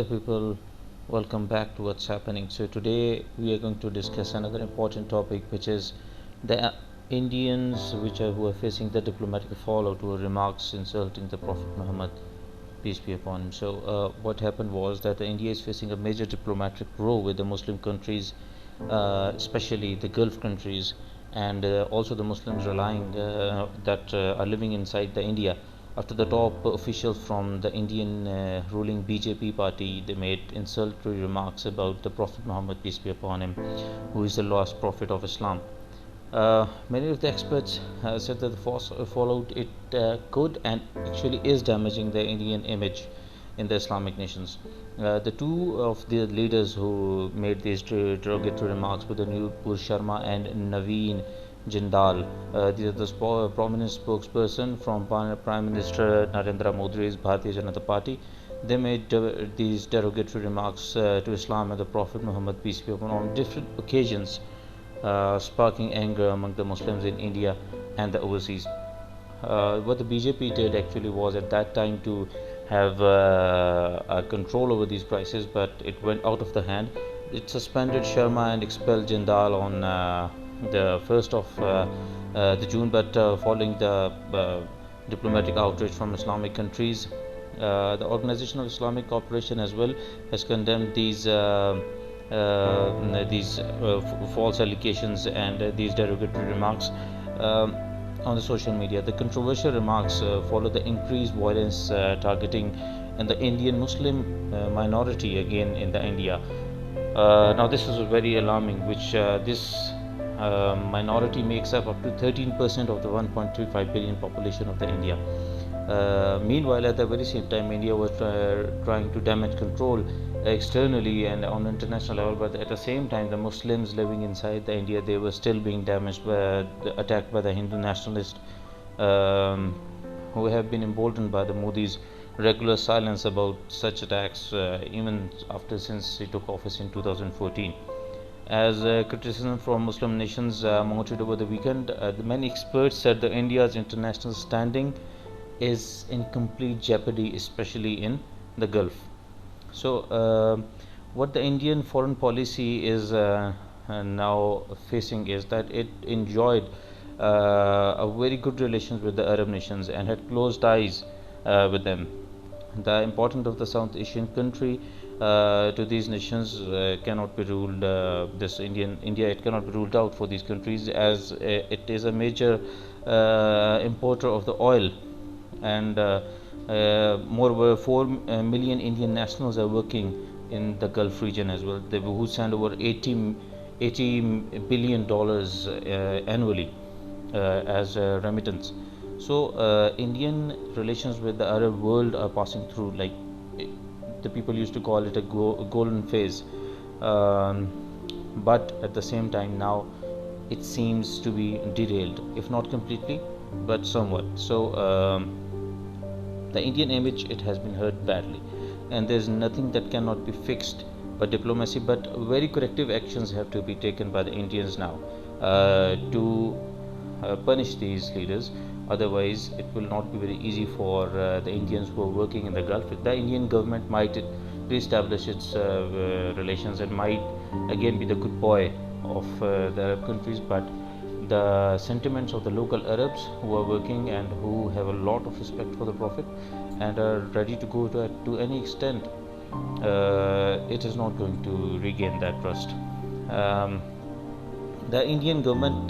people, welcome back to What's Happening. So today we are going to discuss another important topic, which is the Indians who are facing the diplomatic fallout over remarks insulting the Prophet Muhammad, peace be upon him. So what happened was that India is facing a major diplomatic row with the Muslim countries, especially the Gulf countries, and also the Muslims relying that are living inside the India. After the top officials from the Indian ruling BJP party, they made insultory remarks about the Prophet Muhammad, peace be upon him, who is the last prophet of Islam. Many of the experts said that the fallout could and actually is damaging the Indian image in the Islamic nations. The two of the leaders who made these derogatory remarks were the Nupur Sharma and Naveen Jindal. These are the prominent spokesperson from Prime Minister Narendra Modi's Bharatiya Janata Party. They made these derogatory remarks to Islam and the Prophet Muhammad, peace be upon him, on different occasions, sparking anger among the Muslims in India and the overseas. What the BJP did actually was at that time to have a control over these prices, but it went out of the hand. It suspended Sharma and expelled Jindal on the 1st of the June, but following the diplomatic outrage from Islamic countries, the Organization of Islamic Cooperation as well has condemned these false allegations and these derogatory remarks on the social media. The controversial remarks follow the increased violence targeting and the Indian Muslim minority again in the India. Now this is very alarming, which this minority makes up to 13% of the 1.35 billion population of the India. Meanwhile, at the very same time, India was trying to damage control externally and on international level, but at the same time, the Muslims living inside the India, they were still being attacked by the Hindu nationalists, who have been emboldened by the Modi's regular silence about such attacks, even since he took office in 2014. As criticism from Muslim nations mounted over the weekend, many experts said that India's international standing is in complete jeopardy, especially in the Gulf. So, what the Indian foreign policy is now facing is that it enjoyed a very good relations with the Arab nations and had close ties with them. The importance of the South Asian country to these nations cannot be ruled. India, it cannot be ruled out for these countries, as it is a major importer of the oil, and moreover 4 million Indian nationals are working in the Gulf region as well, who send over $80 billion annually as remittance. So Indian relations with the Arab world are passing through, like the people used to call it a golden phase, but at the same time now it seems to be derailed, if not completely, but somewhat. So the Indian image, it has been hurt badly, and there's nothing that cannot be fixed by diplomacy, but very corrective actions have to be taken by the Indians now to punish these leaders. Otherwise, it will not be very easy for the Indians who are working in the Gulf. The Indian government might re-establish its relations and might again be the good boy of the Arab countries, but the sentiments of the local Arabs who are working and who have a lot of respect for the Prophet and are ready to go to any extent, it is not going to regain that trust. The Indian government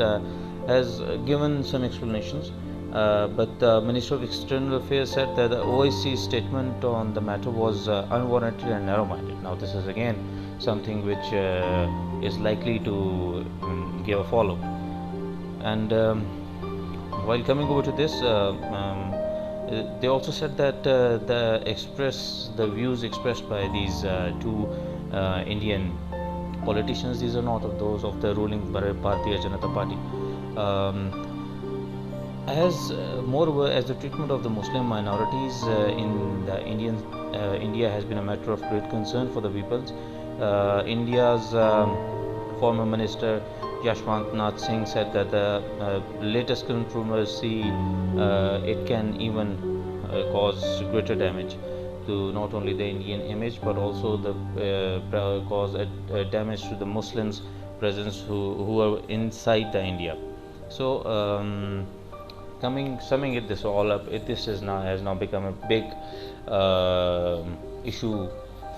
has given some explanations, but the Minister of External Affairs said that the OIC's statement on the matter was unwarranted and narrow-minded. Now this is again something which is likely to give a follow. And while coming over to this, they also said that the views expressed by these two Indian politicians, these are not of those of the ruling Bharatiya Janata Party. Moreover, as the treatment of the Muslim minorities in the India has been a matter of great concern for the peoples. India's former minister Yashwant Singh said that the latest controversy it can even cause greater damage. to not only the Indian image but also the cause a damage to the Muslims presence who are inside the India. So summing it this all up, this is now has now become a big issue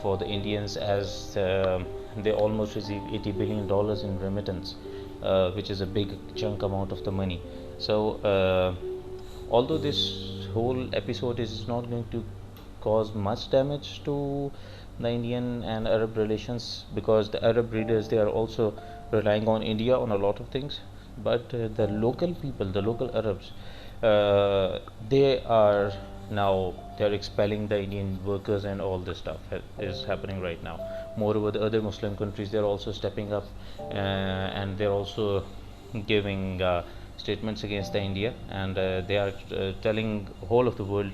for the Indians, as they almost receive $80 billion in remittance, which is a big chunk amount of the money. So although this whole episode is not going to cause much damage to the Indian and Arab relations, because the Arab readers, they are also relying on India on a lot of things, but the local people, the local Arabs, they are now, they're expelling the Indian workers, and all this stuff is happening right now. Moreover, the other Muslim countries, they're also stepping up, and they're also giving statements against the India, and they are telling whole of the world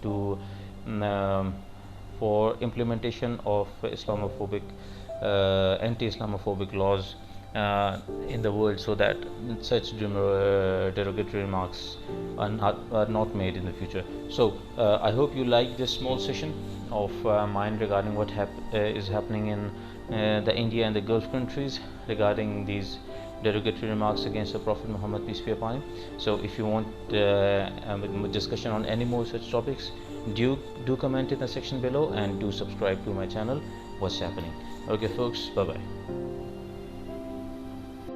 to um, for implementation of Islamophobic, anti-Islamophobic laws in the world, so that such derogatory remarks are not made in the future. So I hope you like this small session of mine regarding what is happening in the India and the Gulf countries regarding these derogatory remarks against the Prophet Muhammad, peace be upon him. So if you want discussion on any more such topics, do comment in the section below, and do subscribe to my channel, What's Happening. Okay folks, bye bye.